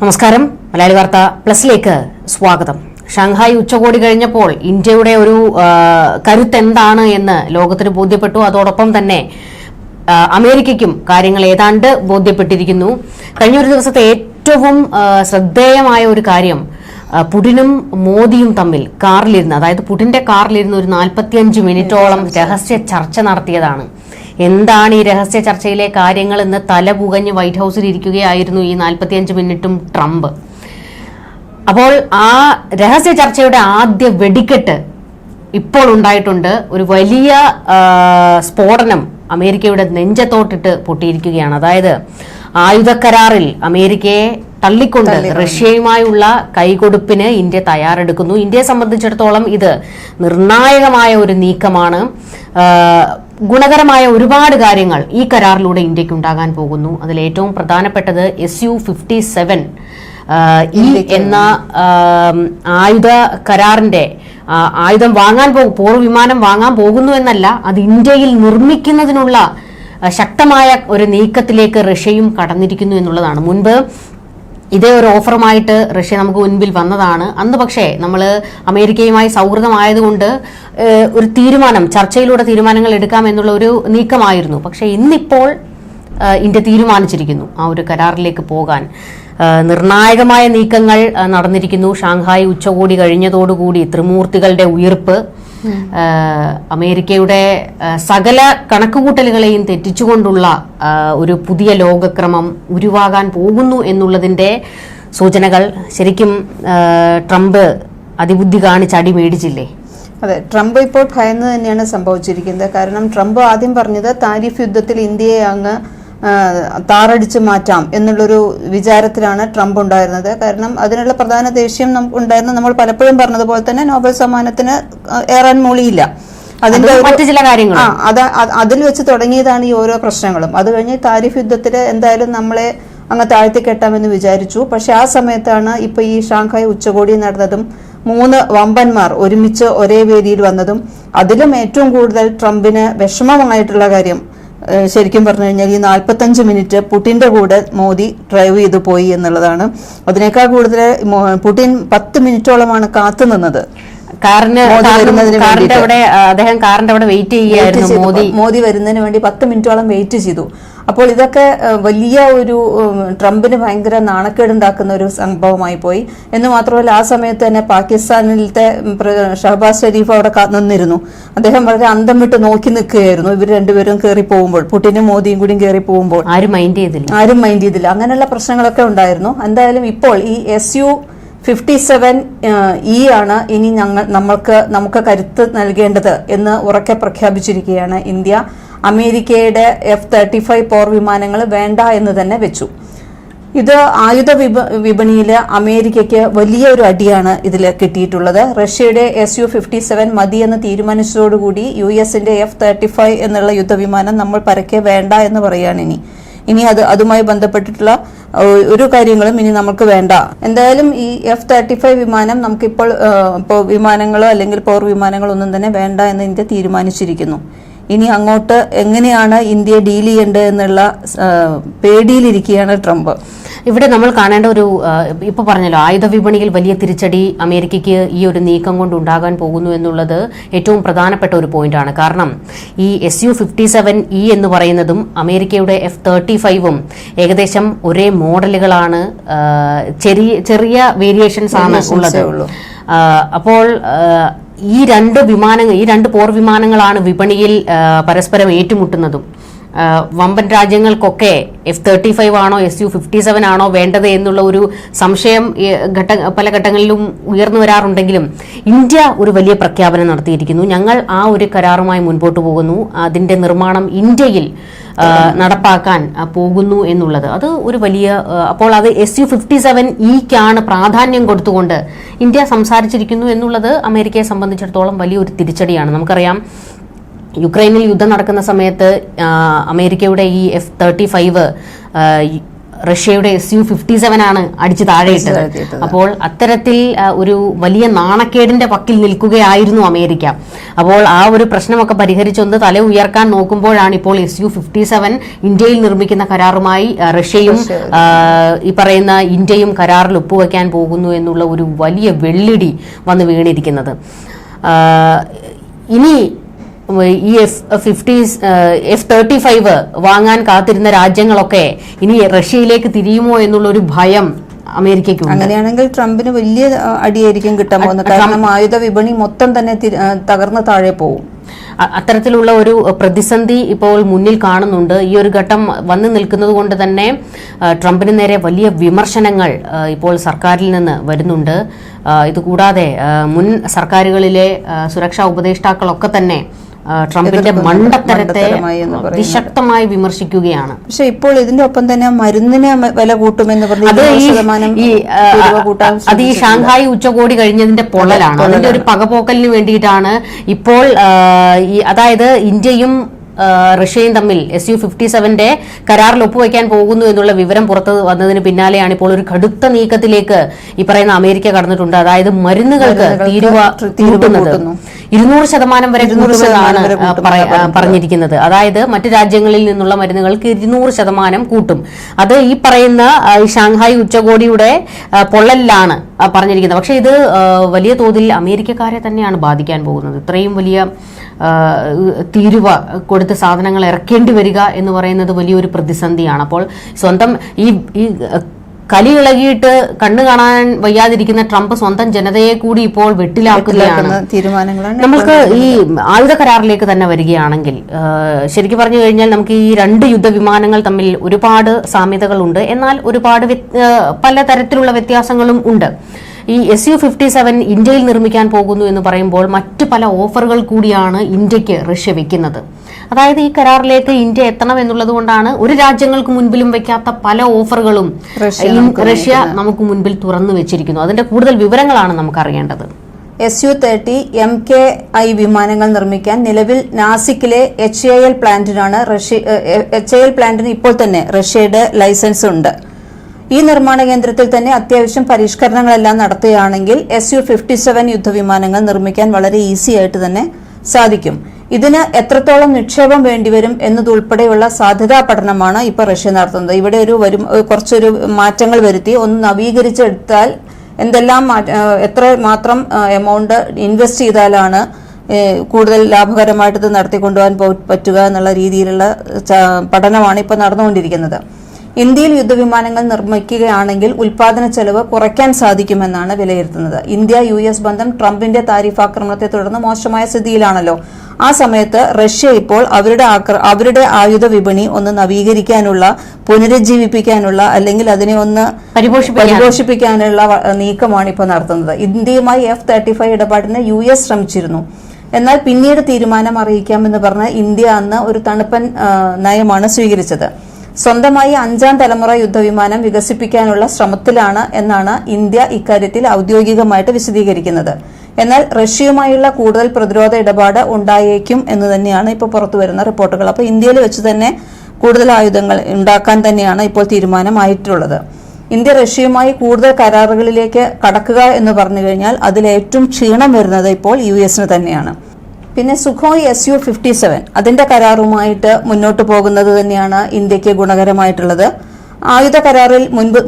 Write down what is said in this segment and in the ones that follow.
നമസ്കാരം. മലയാളി വാർത്ത പ്ലസിലേക്ക് സ്വാഗതം. ഷാങ്ഹായ് ഉച്ചകോടി കഴിഞ്ഞപ്പോൾ ഇന്ത്യയുടെ ഒരു കരുത്തെന്താണ് എന്ന് ലോകത്തിന് ബോധ്യപ്പെട്ടു. അതോടൊപ്പം തന്നെ അമേരിക്കയ്ക്കും കാര്യങ്ങൾ ഏതാണ്ട് ബോധ്യപ്പെട്ടിരിക്കുന്നു. കഴിഞ്ഞൊരു ദിവസത്തെ ഏറ്റവും ശ്രദ്ധേയമായ ഒരു കാര്യം പുടിനും മോദിയും തമ്മിൽ കാറിലിരുന്ന്, അതായത് പുടിന്റെ കാറിലിരുന്ന് ഒരു 45 മിനിറ്റോളം രഹസ്യ ചർച്ച നടത്തിയതാണ്. എന്താണ് ഈ രഹസ്യ ചർച്ചയിലെ കാര്യങ്ങൾ എന്ന് തല പുകഞ്ഞ് വൈറ്റ് ഹൗസിൽ ഇരിക്കുകയായിരുന്നു ഈ 45 മിനിറ്റും ട്രംപ്. അപ്പോൾ ആ രഹസ്യ ചർച്ചയുടെ ആദ്യ വെടിക്കെട്ട് ഇപ്പോൾ ഉണ്ടായിട്ടുണ്ട്. ഒരു വലിയ സ്ഫോടനം അമേരിക്കയുടെ നെഞ്ചത്തോട്ടിട്ട് പൊട്ടിയിരിക്കുകയാണ്. അതായത് ആയുധക്കരാറിൽ അമേരിക്കയെ തള്ളിക്കൊണ്ട് റഷ്യയുമായുള്ള കൈകൊടുപ്പിന് ഇന്ത്യ തയ്യാറെടുക്കുന്നു. ഇന്ത്യയെ സംബന്ധിച്ചിടത്തോളം ഇത് നിർണായകമായ ഒരു നീക്കമാണ്. ഗുണകരമായ ഒരുപാട് കാര്യങ്ങൾ ഈ കരാറിലൂടെ ഇന്ത്യക്ക് ഉണ്ടാകാൻ പോകുന്നു. അതിൽ ഏറ്റവും പ്രധാനപ്പെട്ടത് Su-57 എന്ന ആയുധ കരാറിന്റെ ആയുധം വാങ്ങാൻ പോർ വിമാനം വാങ്ങാൻ പോകുന്നു എന്നല്ല, അത് ഇന്ത്യയിൽ നിർമ്മിക്കുന്നതിനുള്ള ശക്തമായ ഒരു നീക്കത്തിലേക്ക് റഷ്യയും കടന്നിരിക്കുന്നു എന്നുള്ളതാണ്. മുൻപ് ഇതേ ഒരു ഓഫറുമായിട്ട് റഷ്യ നമുക്ക് മുൻപിൽ വന്നതാണ്. അന്ന് പക്ഷേ നമ്മൾ അമേരിക്കയുമായി സൗഹൃദമായതുകൊണ്ട് ഒരു തീരുമാനം, ചർച്ചയിലൂടെ തീരുമാനങ്ങൾ എടുക്കാം എന്നുള്ള ഒരു നീക്കമായിരുന്നു. പക്ഷേ ഇന്നിപ്പോൾ ഇന്ത്യ തീരുമാനിച്ചിരിക്കുന്നു ആ ഒരു കരാറിലേക്ക് പോകാൻ. നിർണായകമായ നീക്കങ്ങൾ നടന്നിരിക്കുന്നു. ഷാങ്ഹായ് ഉച്ചകോടി കഴിഞ്ഞതോടുകൂടി ത്രിമൂർത്തികളുടെ ഉയിർപ്പ്, അമേരിക്കയുടെ സകല കണക്കുകൂട്ടലുകളെയും തെറ്റിച്ചുകൊണ്ടുള്ള ഒരു പുതിയ ലോകക്രമം ഉരുവാകാൻ പോകുന്നു എന്നുള്ളതിന്റെ സൂചനകൾ. ശരിക്കും ട്രംപ് അതിബുദ്ധി കാണിച്ച് അടി മേടിച്ചില്ലേ? അതെ, ട്രംപ് ഇപ്പോൾ ഭയന്ന് തന്നെയാണ് സംഭവിച്ചിരിക്കുന്നത്. കാരണം ട്രംപ് ആദ്യം പറഞ്ഞത് താരിഫ് യുദ്ധത്തിൽ ഇന്ത്യയെ അങ്ങ് താറടിച്ചു മാറ്റാം എന്നുള്ളൊരു വിചാരത്തിലാണ് ട്രംപ് ഉണ്ടായിരുന്നത്. കാരണം അതിനുള്ള പ്രധാന ദേഷ്യം ഉണ്ടായിരുന്ന, നമ്മൾ പലപ്പോഴും പറഞ്ഞതുപോലെ തന്നെ നോബൽ സമ്മാനത്തിന് ഏറാൻ മൂളിയില്ല. അതിന്റെ മറ്റു ചില കാര്യങ്ങൾ അതിൽ വെച്ച് തുടങ്ങിയതാണ് ഈ ഓരോ പ്രശ്നങ്ങളും. അത് കഴിഞ്ഞ് താരിഫ് യുദ്ധത്തിൽ എന്തായാലും നമ്മളെ അങ്ങ് താഴ്ത്തി കെട്ടാമെന്ന് വിചാരിച്ചു. പക്ഷെ ആ സമയത്താണ് ഇപ്പൊ ഈ ഷാങ്ഹായ് ഉച്ചകോടി നടന്നതും 3 വമ്പന്മാർ ഒരുമിച്ച് ഒരേ വേദിയിൽ വന്നതും. അതിലും ഏറ്റവും കൂടുതൽ ട്രംപിന് വിഷമമായിട്ടുള്ള കാര്യം ശരിക്കും പറഞ്ഞു കഴിഞ്ഞാൽ ഈ 45 മിനിറ്റ് പുടിന്റെ കൂടെ മോദി ഡ്രൈവ് ചെയ്തു പോയി എന്നുള്ളതാണ്. അതിനേക്കാൾ കൂടുതൽ പുടിൻ 10 മിനിറ്റോളമാണ് കാത്തു നിന്നത്. അദ്ദേഹം കാറിന്റെ അവിടെ വെയിറ്റ് ചെയ്യുകയായിരുന്നു. മോദി വരുന്നതിന് വേണ്ടി 10 മിനിറ്റോളം വെയിറ്റ് ചെയ്തു. അപ്പോൾ ഇതൊക്കെ വലിയ ഒരു ട്രംപിന് ഭയങ്കര നാണക്കേടുണ്ടാക്കുന്ന ഒരു സംഭവമായി പോയി. എന്ന് മാത്രമല്ല, ആ സമയത്ത് തന്നെ പാകിസ്ഥാനിലത്തെ ഷഹബാസ് ഷെരീഫ് അവിടെ നിന്നിരുന്നു. അദ്ദേഹം വളരെ അന്തം വിട്ട് നോക്കി നിൽക്കുകയായിരുന്നു. ഇവർ രണ്ടുപേരും കയറി പോകുമ്പോൾ, പുടിനും മോദിയും കൂടി കയറി പോകുമ്പോൾ ആരും മൈൻഡ് ചെയ്തില്ല. അങ്ങനെയുള്ള പ്രശ്നങ്ങളൊക്കെ ഉണ്ടായിരുന്നു. എന്തായാലും ഇപ്പോൾ ഈ Su-57 ആണ് ഇനി നമുക്ക് കരുത്ത് നൽകേണ്ടത് എന്ന് ഉറക്കെ പ്രഖ്യാപിച്ചിരിക്കുകയാണ് ഇന്ത്യ. അമേരിക്കയുടെ F-35 പോർ വിമാനങ്ങൾ വേണ്ട എന്ന് തന്നെ വെച്ചു. ഇത് ആയുധ വിപണിയിൽ അമേരിക്കയ്ക്ക് വലിയൊരു അടിയാണ് ഇതിൽ കിട്ടിയിട്ടുള്ളത്. റഷ്യയുടെ Su-57 മതിയെന്ന് തീരുമാനിച്ചതോടുകൂടി US-ന്റെ F-35 എന്നുള്ള യുദ്ധവിമാനം നമ്മൾ പരക്കെ വേണ്ട എന്ന് പറയാണ്. ഇനി അതുമായി ബന്ധപ്പെട്ടിട്ടുള്ള ഒരു കാര്യങ്ങളും ഇനി നമുക്ക് വേണ്ട. എന്തായാലും ഈ F-35 വിമാനം നമുക്കിപ്പോൾ വിമാനങ്ങളോ അല്ലെങ്കിൽ പോർ വിമാനങ്ങളോ ഒന്നും തന്നെ വേണ്ട എന്ന് ഇന്ത്യ തീരുമാനിച്ചിരിക്കുന്നു. ഇനി അങ്ങോട്ട് എങ്ങനെയാണ് ഇന്ത്യ ഡീൽ ചെയ്യേണ്ടത് എന്നുള്ള പേടിയിലിരിക്കുകയാണ് ട്രംപ്. ഇവിടെ നമ്മൾ കാണേണ്ട ഒരു, ഇപ്പൊ പറഞ്ഞല്ലോ, ആയുധ വിപണിയിൽ വലിയ തിരിച്ചടി അമേരിക്കയ്ക്ക് ഈ ഒരു നീക്കം കൊണ്ട് ഉണ്ടാകാൻ പോകുന്നു എന്നുള്ളത് ഏറ്റവും പ്രധാനപ്പെട്ട ഒരു പോയിന്റാണ്. കാരണം ഈ Su-57 എന്ന് പറയുന്നതും അമേരിക്കയുടെ F-35 ഏകദേശം ഒരേ മോഡലുകളാണ്. ചെറിയ വേരിയേഷൻസ് ആണ് ഉള്ളത്. അപ്പോൾ ഈ രണ്ട് പോർ വിമാനങ്ങളാണ് വിപണിയിൽ പരസ്പരം ഏറ്റുമുട്ടുന്നതും. വമ്പൻ രാജ്യങ്ങൾക്കൊക്കെ F-35 ആണോ Su-57 ആണോ വേണ്ടത് എന്നുള്ള ഒരു സംശയം പല ഘട്ടങ്ങളിലും ഉയർന്നു വരാറുണ്ടെങ്കിലും ഇന്ത്യ ഒരു വലിയ പ്രഖ്യാപനം നടത്തിയിരിക്കുന്നു. ഞങ്ങൾ ആ ഒരു കരാറുമായി മുൻപോട്ട് പോകുന്നു, അതിന്റെ നിർമ്മാണം ഇന്ത്യയിൽ നടപ്പാക്കാൻ പോകുന്നു എന്നുള്ളത്. അത് ഒരു വലിയ, അപ്പോൾ അത് Su-57 പ്രാധാന്യം കൊടുത്തുകൊണ്ട് ഇന്ത്യ സംസാരിച്ചിരിക്കുന്നു എന്നുള്ളത് അമേരിക്കയെ സംബന്ധിച്ചിടത്തോളം വലിയൊരു തിരിച്ചടിയാണ്. നമുക്കറിയാം, യുക്രൈനിൽ യുദ്ധം നടക്കുന്ന സമയത്ത് അമേരിക്കയുടെ ഈ F-35 റഷ്യയുടെ SU-57 ആണ് അടിച്ചു താഴെയിട്ടത്. അപ്പോൾ അത്തരത്തിൽ ഒരു വലിയ നാണക്കേടിന്റെ പക്കിൽ നിൽക്കുകയായിരുന്നു അമേരിക്ക. അപ്പോൾ ആ ഒരു പ്രശ്നമൊക്കെ പരിഹരിച്ചൊന്ന് തല ഉയർക്കാൻ നോക്കുമ്പോഴാണ് ഇപ്പോൾ SU-57 ഇന്ത്യയിൽ നിർമ്മിക്കുന്ന കരാറുമായി റഷ്യയും ഈ പറയുന്ന ഇന്ത്യയും കരാറിൽ ഒപ്പുവെക്കാൻ പോകുന്നു എന്നുള്ള ഒരു വലിയ വെള്ളിടി വന്ന് വീണിരിക്കുന്നത്. ഇനി ഈ F-35 വാങ്ങാൻ കാത്തിരുന്ന രാജ്യങ്ങളൊക്കെ ഇനി റഷ്യയിലേക്ക് തിരിയുമോ എന്നുള്ള ഒരു ഭയം അമേരിക്കയ്ക്ക്. അങ്ങനെയാണെങ്കിൽ ട്രംപിന് വലിയ അടിയായിരിക്കും കിട്ടാൻ പോകുന്നത്. കാരണം ആയുധ വിപണി മൊത്തം തന്നെ തകർന്ന് താഴെ പോകും. അത്തരത്തിലുള്ള ഒരു പ്രതിസന്ധി ഇപ്പോൾ മുന്നിൽ കാണുന്നുണ്ട്. ഈ ഒരു ഘട്ടം വന്നു നിൽക്കുന്നത് കൊണ്ട് തന്നെ ട്രംപിന് നേരെ വലിയ വിമർശനങ്ങൾ ഇപ്പോൾ സർക്കാരിൽ നിന്ന് വരുന്നുണ്ട്. ഇതുകൂടാതെ മുൻ സർക്കാരുകളിലെ സുരക്ഷാ ഉപദേഷ്ടാക്കളൊക്കെ തന്നെ ട്രംപിന്റെ മണ്ടത്തരത്തെ അതിശക്തമായി വിമർശിക്കുകയാണ്. പക്ഷെ ഇപ്പോൾ ഇതിന്റെ ഒപ്പം തന്നെ മരുന്നിന് വില കൂട്ടുമെന്ന് അത് ഈ ഷാങ്ഹായ് ഉച്ചകോടി കഴിഞ്ഞതിന്റെ പൊള്ളലാണ്. അതിന്റെ ഒരു പകപോക്കലിന് വേണ്ടിയിട്ടാണ് ഇപ്പോൾ അതായത് ഇന്ത്യയും റഷ്യയും തമ്മിൽ SU-57 കരാറിൽ ഒപ്പുവെക്കാൻ പോകുന്നു എന്നുള്ള വിവരം പുറത്തു വന്നതിന് പിന്നാലെയാണ് ഇപ്പോൾ ഒരു കടുത്ത നീക്കത്തിലേക്ക് ഈ പറയുന്ന അമേരിക്ക കടന്നിട്ടുണ്ട്. അതായത് മരുന്നുകൾക്ക് തീരുവ കൂട്ടുന്നത് 200% വരെ കൂട്ടുമെന്നാണ് പറഞ്ഞിരിക്കുന്നത്. അതായത് മറ്റു രാജ്യങ്ങളിൽ നിന്നുള്ള മരുന്നുകൾക്ക് 200% കൂട്ടും. അത് ഈ പറയുന്ന ഷാങ്ഹായ് ഉച്ചകോടിയുടെ പൊള്ളലിലാണ് പറഞ്ഞിരിക്കുന്നത്. പക്ഷെ ഇത് വലിയ തോതിൽ അമേരിക്കക്കാരെ തന്നെയാണ് ബാധിക്കാൻ പോകുന്നത്. ഇത്രയും വലിയ തീരുവ കൊടുത്ത് സാധനങ്ങൾ ഇറക്കേണ്ടി വരിക എന്ന് പറയുന്നത് വലിയൊരു പ്രതിസന്ധിയാണ്. അപ്പോൾ സ്വന്തം ഈ കലി ഇളകിയിട്ട് കണ്ണു കാണാൻ വയ്യാതിരിക്കുന്ന ട്രംപ് സ്വന്തം ജനതയെ കൂടി ഇപ്പോൾ വെട്ടിലാക്കുകയാണ്. തീരുമാനങ്ങളാണ്. നമുക്ക് ഈ ആയുധ കരാറിലേക്ക് തന്നെ വരികയാണെങ്കിൽ ശരിക്കും പറഞ്ഞു കഴിഞ്ഞാൽ നമുക്ക് ഈ 2 യുദ്ധവിമാനങ്ങൾ തമ്മിൽ ഒരുപാട് സാമ്യതകളുണ്ട്. എന്നാൽ ഒരുപാട് പലതരത്തിലുള്ള വ്യത്യാസങ്ങളും ഉണ്ട്. ഈ SU-57 ഇന്ത്യയിൽ നിർമ്മിക്കാൻ പോകുന്നു എന്ന് പറയുമ്പോൾ മറ്റു പല ഓഫറുകൾ കൂടിയാണ് ഇന്ത്യക്ക് റഷ്യ വെക്കുന്നത്. അതായത് ഈ കരാറിലേക്ക് ഇന്ത്യ എത്തണം എന്നുള്ളത് കൊണ്ടാണ് ഒരു രാജ്യങ്ങൾക്ക് മുൻപിലും വെക്കാത്ത പല ഓഫറുകളും റഷ്യ നമുക്ക് മുൻപിൽ തുറന്നു വെച്ചിരിക്കുന്നു. അതിന്റെ കൂടുതൽ വിവരങ്ങളാണ് നമുക്ക് അറിയേണ്ടത്. SU-30 MKI വിമാനങ്ങൾ നിർമ്മിക്കാൻ നിലവിൽ നാസിക്കിലെ HAL പ്ലാന്റിന് ഇപ്പോൾ തന്നെ റഷ്യയുടെ ലൈസൻസ് ഉണ്ട്. ഈ നിർമ്മാണ കേന്ദ്രത്തിൽ തന്നെ അത്യാവശ്യം പരിഷ്കരണങ്ങളെല്ലാം നടത്തുകയാണെങ്കിൽ SU-57 യുദ്ധവിമാനങ്ങൾ നിർമ്മിക്കാൻ വളരെ ഈസി ആയിട്ട് തന്നെ സാധിക്കും. ഇതിന് എത്രത്തോളം നിക്ഷേപം വേണ്ടിവരും എന്നതുൾപ്പെടെയുള്ള സാധ്യതാ പഠനമാണ് ഇപ്പോൾ റഷ്യ നടത്തുന്നത്. ഇവിടെ കുറച്ചൊരു മാറ്റങ്ങൾ വരുത്തി ഒന്ന് നവീകരിച്ചെടുത്താൽ എത്ര മാത്രം എമൗണ്ട് ഇൻവെസ്റ്റ് ചെയ്താലാണ് കൂടുതൽ ലാഭകരമായിട്ട് ഇത് നടത്തിക്കൊണ്ടുപോകാൻ പറ്റുക എന്നുള്ള രീതിയിലുള്ള പഠനമാണ് ഇപ്പോൾ നടന്നുകൊണ്ടിരിക്കുന്നത്. ഇന്ത്യയിൽ യുദ്ധവിമാനങ്ങൾ നിർമ്മിക്കുകയാണെങ്കിൽ ഉൽപാദന ചെലവ് കുറയ്ക്കാൻ സാധിക്കുമെന്നാണ് വിലയിരുത്തുന്നത്. ഇന്ത്യ-US ബന്ധം ട്രംപിന്റെ താരിഫ് ആക്രമണത്തെ തുടർന്ന് മോശമായ സ്ഥിതിയിലാണല്ലോ. ആ സമയത്ത് റഷ്യ ഇപ്പോൾ അവരുടെ ആയുധ വിപണി ഒന്ന് നവീകരിക്കാനുള്ള, പുനരുജ്ജീവിപ്പിക്കാനുള്ള, അല്ലെങ്കിൽ അതിനെ ഒന്ന് പരിപോഷിപ്പിക്കാനുള്ള നീക്കമാണ് ഇപ്പോൾ നടത്തുന്നത്. ഇന്ത്യയുമായി F-35 ഇടപാടിന് US ശ്രമിച്ചിരുന്നു. എന്നാൽ പിന്നീട് തീരുമാനം അറിയിക്കാമെന്ന് പറഞ്ഞ് ഇന്ത്യ അന്ന് ഒരു തണുപ്പൻ നയമാണ് സ്വീകരിച്ചത്. സ്വന്തമായി 5ാം തലമുറ യുദ്ധവിമാനം വികസിപ്പിക്കാനുള്ള ശ്രമത്തിലാണ് എന്നാണ് ഇന്ത്യ ഇക്കാര്യത്തിൽ ഔദ്യോഗികമായിട്ട് വിശദീകരിക്കുന്നത്. എന്നാൽ റഷ്യയുമായുള്ള കൂടുതൽ പ്രതിരോധ ഇടപാട് ഉണ്ടായേക്കും എന്ന് തന്നെയാണ് ഇപ്പോൾ പുറത്തുവരുന്ന റിപ്പോർട്ടുകൾ. അപ്പോൾ ഇന്ത്യയിൽ വെച്ച് തന്നെ കൂടുതൽ ആയുധങ്ങൾ ഉണ്ടാക്കാൻ തന്നെയാണ് ഇപ്പോൾ തീരുമാനമായിട്ടുള്ളത്. ഇന്ത്യ റഷ്യയുമായി കൂടുതൽ കരാറുകളിലേക്ക് കടക്കുക എന്ന് പറഞ്ഞു കഴിഞ്ഞാൽ അതിലേറ്റവും ക്ഷീണം വരുന്നത് ഇപ്പോൾ US തന്നെയാണ്. പിന്നെ സുഖോയ് SU-57 അതിന്റെ കരാറുമായിട്ട് മുന്നോട്ട് പോകുന്നത് തന്നെയാണ് ഇന്ത്യക്ക് ഗുണകരമായിട്ടുള്ളത്. ആയുധ കരാറിൽ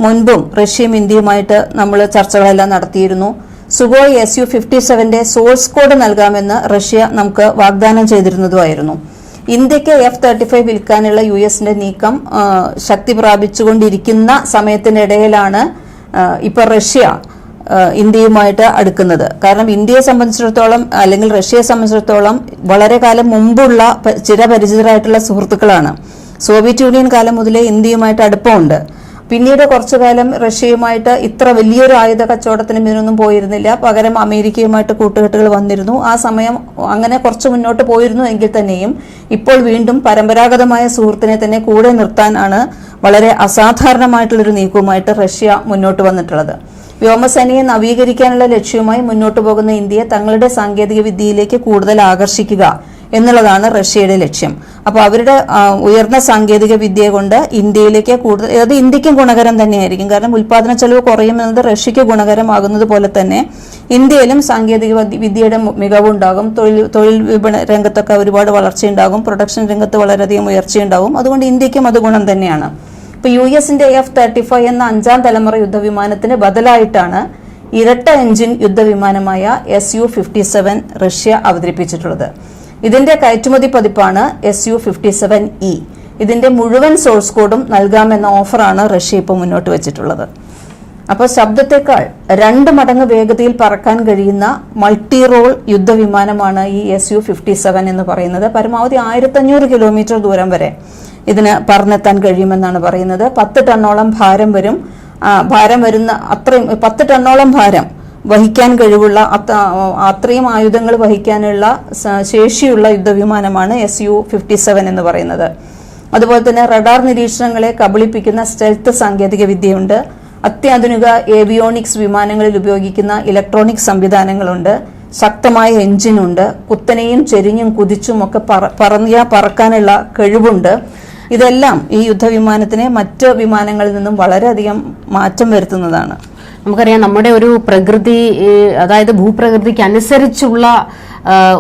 മുൻപും റഷ്യയും ഇന്ത്യയുമായിട്ട് നമ്മൾ ചർച്ചകളെല്ലാം നടത്തിയിരുന്നു. സുഖോയ് SU-57 സോഴ്സ് കോഡ് നൽകാമെന്ന് റഷ്യ നമുക്ക് വാഗ്ദാനം ചെയ്തിരുന്നതുമായിരുന്നു. ഇന്ത്യക്ക് F-35 വിൽക്കാനുള്ള US നീക്കം ശക്തി പ്രാപിച്ചുകൊണ്ടിരിക്കുന്ന സമയത്തിനിടയിലാണ് ഇപ്പൊ റഷ്യ ഇന്ത്യയുമായിട്ട് അടുക്കുന്നത്. കാരണം ഇന്ത്യയെ സംബന്ധിച്ചിടത്തോളം അല്ലെങ്കിൽ റഷ്യയെ സംബന്ധിച്ചിടത്തോളം വളരെ കാലം മുമ്പുള്ള ചിരപരിചിതരായിട്ടുള്ള സുഹൃത്തുക്കളാണ്. സോവിയറ്റ് യൂണിയൻ കാലം മുതലേ ഇന്ത്യയുമായിട്ട് അടുപ്പമുണ്ട്. പിന്നീട് കുറച്ചു കാലം റഷ്യയുമായിട്ട് ഇത്ര വലിയൊരു ആയുധ കച്ചവടത്തിനും ഇതിനൊന്നും പോയിരുന്നില്ല. പകരം അമേരിക്കയുമായിട്ട് കൂട്ടുകെട്ടുകൾ വന്നിരുന്നു. ആ സമയം അങ്ങനെ കുറച്ച് മുന്നോട്ട് പോയിരുന്നു എങ്കിൽ തന്നെയും ഇപ്പോൾ വീണ്ടും പരമ്പരാഗതമായ സുഹൃത്തിനെ തന്നെ കൂടെ നിർത്താനാണ് വളരെ അസാധാരണമായിട്ടുള്ളൊരു നീക്കവുമായിട്ട് റഷ്യ മുന്നോട്ട് വന്നിട്ടുള്ളത്. വ്യോമസേനയെ നവീകരിക്കാനുള്ള ലക്ഷ്യവുമായി മുന്നോട്ടു പോകുന്ന ഇന്ത്യയെ തങ്ങളുടെ സാങ്കേതിക വിദ്യയിലേക്ക് കൂടുതൽ ആകർഷിക്കുക എന്നുള്ളതാണ് റഷ്യയുടെ ലക്ഷ്യം. അപ്പോൾ അവരുടെ ഉയർന്ന സാങ്കേതിക വിദ്യ കൊണ്ട് ഇന്ത്യയിലേക്ക് കൂടുതൽ, അത് ഇന്ത്യക്കും ഗുണകരം തന്നെയായിരിക്കും. കാരണം ഉൽപാദന ചെലവ് കുറയുമെന്നത് റഷ്യക്ക് ഗുണകരമാകുന്നത് പോലെ തന്നെ ഇന്ത്യയിലും സാങ്കേതിക വിദ്യയുടെ മികവുണ്ടാകും. തൊഴിൽ വിപണ രംഗത്തൊക്കെ ഒരുപാട് വളർച്ചയുണ്ടാകും. പ്രൊഡക്ഷൻ രംഗത്ത് വളരെയധികം ഉയർച്ചയുണ്ടാകും. അതുകൊണ്ട് ഇന്ത്യക്കും അത് ഗുണം തന്നെയാണ്. ഇപ്പൊ US-ന്റെ F-35 എന്ന 5ാം തലമുറ യുദ്ധവിമാനത്തിന് ബദലായിട്ടാണ് ഇരട്ട എഞ്ചിൻ യുദ്ധവിമാനമായ Su-57 റഷ്യ അവതരിപ്പിച്ചിട്ടുള്ളത്. ഇതിന്റെ കയറ്റുമതി പതിപ്പാണ് Su-57E. ഇതിന്റെ മുഴുവൻ സോഴ്സ് കോഡും നൽകാമെന്ന ഓഫറാണ് റഷ്യ ഇപ്പോൾ മുന്നോട്ട് വെച്ചിട്ടുള്ളത്. അപ്പോൾ ശബ്ദത്തെക്കാൾ 2 മടങ്ങ് വേഗതയിൽ പറക്കാൻ കഴിയുന്ന മൾട്ടി റോൾ യുദ്ധവിമാനമാണ് ഈ Su-57 എന്ന് പറയുന്നത്. പരമാവധി 1500 കിലോമീറ്റർ ദൂരം വരെ ഇതിന് പറന്നെത്താൻ കഴിയുമെന്നാണ് പറയുന്നത്. 10 ടണ്ണോളം ഭാരം വരുന്ന അത്രയും 10 ടണ്ണോളം ഭാരം വഹിക്കാൻ കഴിവുള്ള അത്രയും ആയുധങ്ങൾ വഹിക്കാനുള്ള ശേഷിയുള്ള യുദ്ധവിമാനമാണ് Su-57 എന്ന് പറയുന്നത്. അതുപോലെ തന്നെ റഡാർ നിരീക്ഷണങ്ങളെ കബളിപ്പിക്കുന്ന സ്റ്റെൽത്ത് സാങ്കേതിക വിദ്യയുണ്ട്. അത്യാധുനിക ഏവിയോണിക്സ് വിമാനങ്ങളിൽ ഉപയോഗിക്കുന്ന ഇലക്ട്രോണിക് സംവിധാനങ്ങളുണ്ട്. ശക്തമായ എഞ്ചിനുണ്ട്. കുത്തനെയും ചെരിഞ്ഞും കുതിച്ചും ഒക്കെ പറക്കാനുള്ള കഴിവുണ്ട്. ഇതെല്ലാം ഈ യുദ്ധവിമാനത്തിനെ മറ്റ് വിമാനങ്ങളിൽ നിന്നും വളരെയധികം മാറ്റം വരുത്തുന്നതാണ്. നമുക്കറിയാം നമ്മുടെ ഒരു പ്രകൃതി, അതായത് ഭൂപ്രകൃതിക്ക് അനുസരിച്ചുള്ള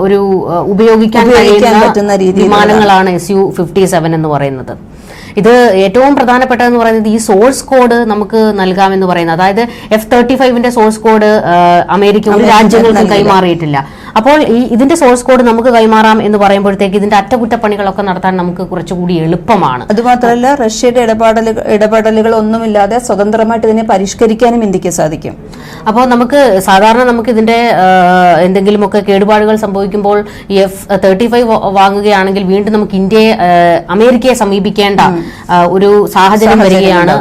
ഒരു ഉപയോഗിക്കാൻ പറ്റുന്ന വിമാനങ്ങളാണ് Su-57 എന്ന് പറയുന്നത്. ഇത് ഏറ്റവും പ്രധാനപ്പെട്ടതെന്ന് പറയുന്നത് ഈ സോഴ്സ് കോഡ് നമുക്ക് നൽകാമെന്ന് പറയുന്നത്, അതായത് F-35ന്റെ സോഴ്സ് കോഡ് അമേരിക്ക ഒരു രാജ്യങ്ങൾക്കും കൈമാറിയിട്ടില്ല. അപ്പോൾ ഇതിന്റെ സോഴ്സ് കോഡ് നമുക്ക് കൈമാറാം എന്ന് പറയുമ്പോഴത്തേക്ക് ഇതിന്റെ അറ്റകുറ്റപ്പണികളൊക്കെ നടത്താൻ നമുക്ക് കുറച്ചുകൂടി എളുപ്പമാണ്. അതുമാത്രമല്ല റഷ്യയുടെ ഇടപെടലുകൾ ഒന്നുമില്ലാതെ സ്വതന്ത്രമായിട്ട് ഇതിനെ പരിഷ്കരിക്കാനും ഇന്ത്യക്ക് സാധിക്കും. അപ്പോൾ നമുക്ക് ഇതിന്റെ എന്തെങ്കിലുമൊക്കെ കേടുപാടുകൾ സംഭവിക്കുമ്പോൾ ഈ F-35 വാങ്ങുകയാണെങ്കിൽ വീണ്ടും നമുക്ക് അമേരിക്കയെ സമീപിക്കേണ്ട ഒരു സാഹചര്യം വരികയാണ്.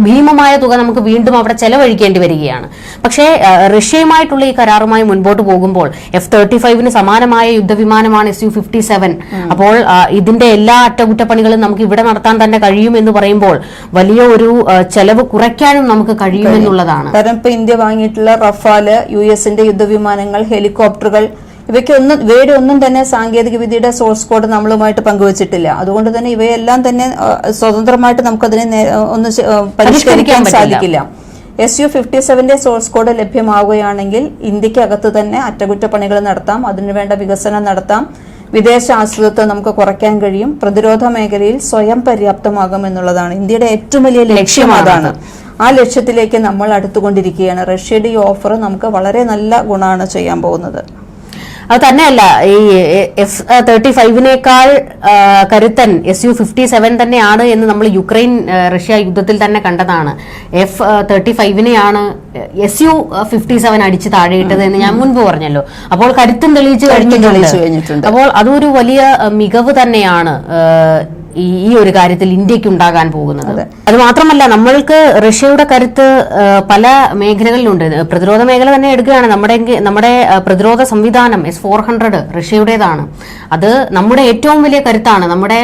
ഭീമമായ തുക നമുക്ക് വീണ്ടും അവിടെ ചെലവഴിക്കേണ്ടി വരികയാണ്. പക്ഷേ റഷ്യയുമായിട്ടുള്ള ഈ കരാറുമായി മുൻപോട്ട് പോകുമ്പോൾ F-35ന് സമാനമായ യുദ്ധവിമാനമാണ് Su-57. അപ്പോൾ ഇതിന്റെ എല്ലാ അറ്റകുറ്റപ്പണികളും നമുക്ക് ഇവിടെ നടത്താൻ തന്നെ കഴിയുമെന്ന് പറയുമ്പോൾ വലിയ ഒരു ചെലവ് കുറയ്ക്കാനും നമുക്ക് കഴിയുമെന്നുള്ളതാണ്. കാരണം ഇപ്പൊ ഇന്ത്യ വാങ്ങിയിട്ടുള്ള റഫാല്, US-ന്റെ യുദ്ധവിമാനങ്ങൾ, ഹെലികോപ്റ്ററുകൾ, ഇവയുടെ ഒന്നും തന്നെ സാങ്കേതിക വിദ്യയുടെ സോഴ്സ് കോഡ് നമ്മളുമായിട്ട് പങ്കുവച്ചിട്ടില്ല. അതുകൊണ്ട് തന്നെ ഇവയെല്ലാം തന്നെ സ്വതന്ത്രമായിട്ട് നമുക്കതിനെ ഒന്ന് പരിഷ്കരിക്കാൻ സാധിക്കില്ല. Su-57ന്റെ സോഴ്സ് കോഡ് ലഭ്യമാവുകയാണെങ്കിൽ ഇന്ത്യക്കകത്ത് തന്നെ അറ്റകുറ്റപ്പണികൾ നടത്താം, അതിനുവേണ്ട വികസനം നടത്താം, വിദേശ ആശ്രിതത്വം നമുക്ക് കുറയ്ക്കാൻ കഴിയും, പ്രതിരോധ മേഖലയിൽ സ്വയം പര്യാപ്തമാകും എന്നുള്ളതാണ് ഇന്ത്യയുടെ ഏറ്റവും വലിയ ലക്ഷ്യം. അതാണ് ആ ലക്ഷ്യത്തിലേക്ക് നമ്മൾ അടുത്തുകൊണ്ടിരിക്കുകയാണ്. റഷ്യയുടെ ഈ ഓഫർ നമുക്ക് വളരെ നല്ല ഗുണമാണ് ചെയ്യാൻ പോകുന്നത്. അത് തന്നെയല്ല, ഈ F-35നേക്കാൾ കരുത്തൻ Su-57 തന്നെയാണ് എന്ന് നമ്മൾ യുക്രൈൻ റഷ്യ യുദ്ധത്തിൽ തന്നെ കണ്ടതാണ്. F-35നെയാണ് Su-57 അടിച്ച് താഴെയിട്ടത് എന്ന് ഞാൻ മുൻപ് പറഞ്ഞല്ലോ. അപ്പോൾ കരുത്തും തെളിയിച്ചു കഴിഞ്ഞിട്ടുണ്ട്. അപ്പോൾ അതൊരു വലിയ മികവ് തന്നെയാണ് ഈ ഒരു കാര്യത്തിൽ ഇന്ത്യക്ക് ഉണ്ടാകാൻ പോകുന്നത്. അത് മാത്രമല്ല, നമ്മൾക്ക് റഷ്യയുടെ കരുത്ത് പല മേഖലകളിലുണ്ട്. പ്രതിരോധ മേഖല തന്നെ എടുക്കുകയാണ്. നമ്മുടെ പ്രതിരോധ സംവിധാനം S-400 റഷ്യയുടേതാണ്. അത് നമ്മുടെ ഏറ്റവും വലിയ കരുത്താണ്. നമ്മുടെ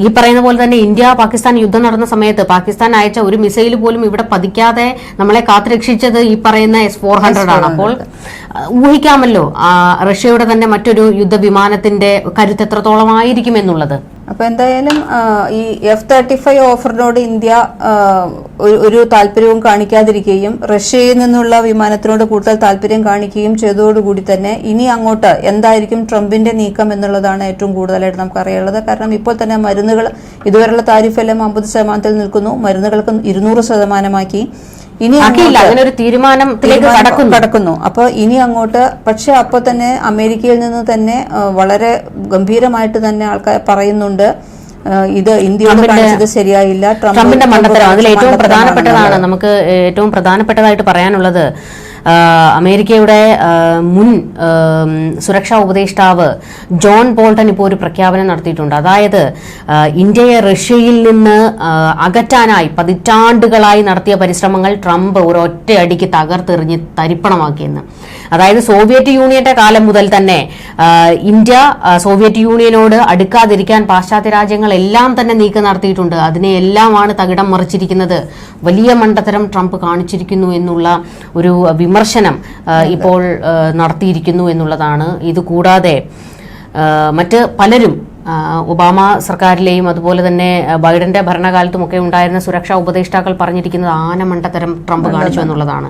ഈ പറയുന്ന പോലെ തന്നെ ഇന്ത്യ പാകിസ്ഥാൻ യുദ്ധം നടന്ന സമയത്ത് പാകിസ്ഥാൻ അയച്ച ഒരു മിസൈൽ പോലും ഇവിടെ പതിക്കാതെ നമ്മളെ കാത്തുരക്ഷിച്ചത് ഈ പറയുന്ന S-400 ആണ്. അപ്പോൾ ഊഹിക്കാമല്ലോ റഷ്യയുടെ തന്നെ മറ്റൊരു യുദ്ധവിമാനത്തിന്റെ കരുത്ത് എത്രത്തോളമായിരിക്കും എന്നുള്ളത്. അപ്പൊ എന്തായാലും ഈ F-35 ഓഫറിനോട് ഇന്ത്യ ഒരു താല്പര്യവും കാണിക്കാതിരിക്കുകയും റഷ്യയിൽ നിന്നുള്ള വിമാനത്തിനോട് കൂടുതൽ താല്പര്യം കാണിക്കുകയും ചെയ്തതോടുകൂടി തന്നെ ഇനി അങ്ങോട്ട് എന്തായിരിക്കും ട്രംപിന്റെ നീക്കം എന്നുള്ളതാണ് ഏറ്റവും കൂടുതലായിട്ട് നമുക്ക് അറിയാനുള്ളത്. കാരണം ഇപ്പോൾ തന്നെ മരുന്നുകൾ ഇതുവരെയുള്ള താരിഫെല്ലാം 50% നിൽക്കുന്നു, മരുന്നുകൾക്ക് 200%. ഇനി അങ്ങനെ ഒരു തീരുമാനത്തിലേക്ക് കടക്കുന്നു. അപ്പൊ ഇനി അങ്ങോട്ട് പക്ഷെ അപ്പോൾ തന്നെ അമേരിക്കയിൽ നിന്ന് തന്നെ വളരെ ഗംഭീരമായിട്ട് തന്നെ ആൾക്കാർ പറയുന്നുണ്ട്, ഇത് ഇന്ത്യയോട് കാണിച്ചത് ശരിയായില്ല, ട്രംപിന്റെ മണ്ടത്തരം. അതിൽ ഏറ്റവും പ്രധാനപ്പെട്ടതാണ്, നമുക്ക് ഏറ്റവും പ്രധാനപ്പെട്ടതായിട്ട് പറയാനുള്ളത് അമേരിക്കയുടെ മുൻ സുരക്ഷാ ഉപദേഷ്ടാവ് ജോൺ ബോൾട്ടൺ ഇപ്പോൾ ഒരു പ്രഖ്യാപനം നടത്തിയിട്ടുണ്ട്. അതായത് ഇന്ത്യയെ റഷ്യയിൽ നിന്ന് അകറ്റാനായി പതിറ്റാണ്ടുകളായി നടത്തിയ പരിശ്രമങ്ങൾ ട്രംപ് ഒരൊറ്റയടിക്ക് തകർത്തെറിഞ്ഞ് തരിപ്പണമാക്കിയെന്ന്. അതായത് സോവിയറ്റ് യൂണിയന്റെ കാലം മുതൽ തന്നെ ഇന്ത്യ സോവിയറ്റ് യൂണിയനോട് അടുക്കാതിരിക്കാൻ പാശ്ചാത്യ രാജ്യങ്ങളെല്ലാം തന്നെ നീക്കം നടത്തിയിട്ടുണ്ട്. അതിനെയെല്ലാമാണ് തകിടം മറിച്ചിരിക്കുന്നത്. വലിയ മണ്ടത്തരം ട്രംപ് കാണിച്ചിരിക്കുന്നു എന്നുള്ള ഒരു വിമർശനം ഇപ്പോൾ നടത്തിയിരിക്കുന്നു എന്നുള്ളതാണ്. ഇതുകൂടാതെ മറ്റ് പലരും ഒബാമ സർക്കാരിലെയും അതുപോലെ തന്നെ ബൈഡന്റെ ഭരണകാലത്തുമൊക്കെ ഉണ്ടായിരുന്ന സുരക്ഷാ ഉപദേഷ്ടാക്കൾ പറഞ്ഞിരിക്കുന്നത് ആനമണ്ടത്തരം ട്രംപ് കാണിച്ചു എന്നുള്ളതാണ്.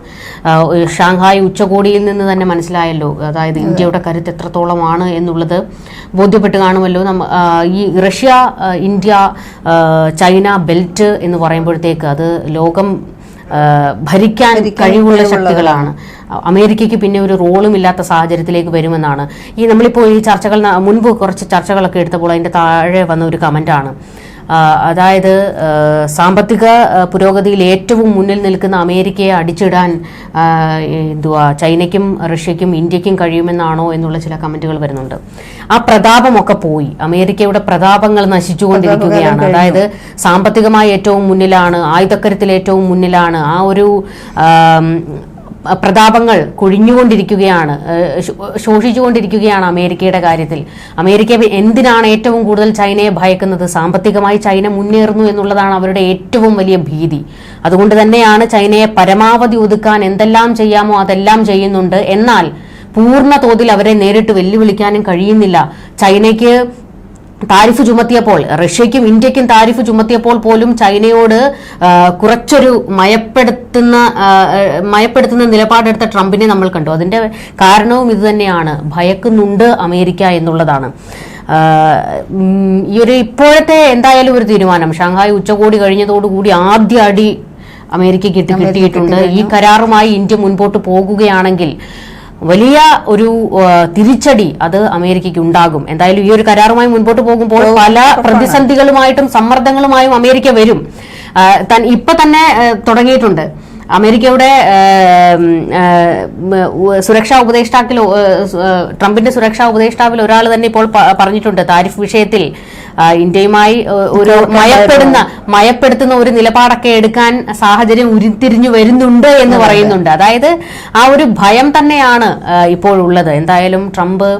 ഷാങ്ഹായ് ഉച്ചകോടിയിൽ നിന്ന് തന്നെ മനസ്സിലായല്ലോ, അതായത് ഇന്ത്യയുടെ കരുത്ത് എത്രത്തോളമാണ് എന്നുള്ളത് ബോധ്യപ്പെട്ട് കാണുമല്ലോ. ഈ റഷ്യ ഇന്ത്യ ചൈന ബെൽറ്റ് എന്ന് പറയുമ്പോഴത്തേക്ക് അത് ലോകം ഭരിക്കാൻ കഴിവുള്ള ശക്തികളാണ്. അമേരിക്കയ്ക്ക് പിന്നെ ഒരു റോളും ഇല്ലാത്ത സാഹചര്യത്തിലേക്ക് വരുമെന്നാണ് നമ്മളിപ്പോൾ ഈ ചർച്ചകൾ മുൻപ് കുറച്ച് ചർച്ചകളൊക്കെ എടുത്തപ്പോൾ അതിൻ്റെ താഴെ വന്ന ഒരു കമൻ്റാണ്. അതായത് സാമ്പത്തിക പുരോഗതിയിൽ ഏറ്റവും മുന്നിൽ നിൽക്കുന്ന അമേരിക്കയെ അടിച്ചിടാൻ ചൈനയ്ക്കും റഷ്യയ്ക്കും ഇന്ത്യക്കും കഴിയുമെന്നാണോ എന്നുള്ള ചില കമന്റുകൾ വരുന്നുണ്ട്. ആ പ്രതാപമൊക്കെ പോയി, അമേരിക്കയുടെ പ്രതാപങ്ങൾ നശിച്ചുകൊണ്ടിരിക്കുകയാണ്. അതായത് സാമ്പത്തികമായി ഏറ്റവും മുന്നിലാണ്, ആയുധക്കരുത്തിൽ ഏറ്റവും മുന്നിലാണ്, ആ ഒരു പ്രതാപങ്ങൾ കൊഴിഞ്ഞുകൊണ്ടിരിക്കുകയാണ്, ശോഷിച്ചുകൊണ്ടിരിക്കുകയാണ് അമേരിക്കയുടെ കാര്യത്തിൽ. അമേരിക്ക എന്തിനാണ് ഏറ്റവും കൂടുതൽ ചൈനയെ ഭയക്കുന്നത്? സാമ്പത്തികമായി ചൈന മുന്നേറുന്നു എന്നുള്ളതാണ് അവരുടെ ഏറ്റവും വലിയ ഭീതി. അതുകൊണ്ട് തന്നെയാണ് ചൈനയെ പരമാവധി ഒതുക്കാൻ എന്തെല്ലാം ചെയ്യാമോ അതെല്ലാം ചെയ്യുന്നുണ്ട്. എന്നാൽ പൂർണ്ണ തോതിൽ അവരെ നേരിട്ട് വെല്ലുവിളിക്കാനും കഴിയുന്നില്ല. ചൈനയ്ക്ക് താരിഫ് ചുമത്തിയപ്പോൾ, റഷ്യയ്ക്കും ഇന്ത്യക്കും താരിഫ് ചുമത്തിയപ്പോൾ പോലും ചൈനയോട് കുറച്ചൊരു മയപ്പെടുത്തുന്ന നിലപാടെടുത്ത ട്രംപിനെ നമ്മൾ കണ്ടു. അതിന്റെ കാരണവും ഇതുതന്നെയാണ്, ഭയക്കുന്നുണ്ട് അമേരിക്ക എന്നുള്ളതാണ്. ഈ ഒരു ഇപ്പോഴത്തെ എന്തായാലും ഒരു തീരുമാനം, ഷാങ്ഹായ് ഉച്ചകോടി കഴിഞ്ഞതോടുകൂടി ആദ്യ അടി അമേരിക്കയ്ക്ക് കിട്ടിയിട്ടുണ്ട്. ഈ കരാറുമായി ഇന്ത്യ മുൻപോട്ട് പോകുകയാണെങ്കിൽ വലിയ ഒരു തിരിച്ചടി അത് അമേരിക്കയ്ക്ക് ഉണ്ടാകും. എന്തായാലും ഈ ഒരു കരാറുമായി മുൻപോട്ട് പോകുമ്പോൾ പല പ്രതിസന്ധികളുമായിട്ടും സമ്മർദ്ദങ്ങളുമായും അമേരിക്ക വരും. ഇപ്പൊ തന്നെ തുടങ്ങിയിട്ടുണ്ട്. അമേരിക്കയുടെ സുരക്ഷാ ഉപദേഷ്ടാക്കൾ, ട്രംപിന്റെ സുരക്ഷാ ഉപദേഷ്ടാവിൽ ഒരാൾ തന്നെ ഇപ്പോൾ പറഞ്ഞിട്ടുണ്ട്, താരിഫ് വിഷയത്തിൽ ഇന്ത്യയുമായി ഒരു മയപ്പെടുത്തുന്ന ഒരു നിലപാടൊക്കെ എടുക്കാൻ സാഹചര്യം ഉരുത്തിരിഞ്ഞു വരുന്നുണ്ട് എന്ന് പറയുന്നുണ്ട്. അതായത് ആ ഒരു ഭയം തന്നെയാണ് ഇപ്പോഴുള്ളത്. എന്തായാലും ട്രംപ്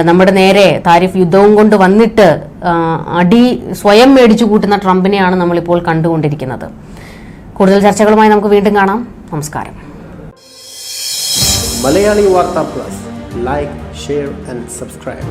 നമ്മുടെ നേരെ താരിഫ് യുദ്ധവും കൊണ്ട് വന്നിട്ട് അടി സ്വയം മേടിച്ചു കൂട്ടുന്ന ട്രംപിനെയാണ് നമ്മളിപ്പോൾ കണ്ടുകൊണ്ടിരിക്കുന്നത്. കൂടുതൽ ചർച്ചകളുമായി നമുക്ക് വീണ്ടും കാണാം. നമസ്കാരം. മലയാളി വാർത്താ plus, like, share and subscribe.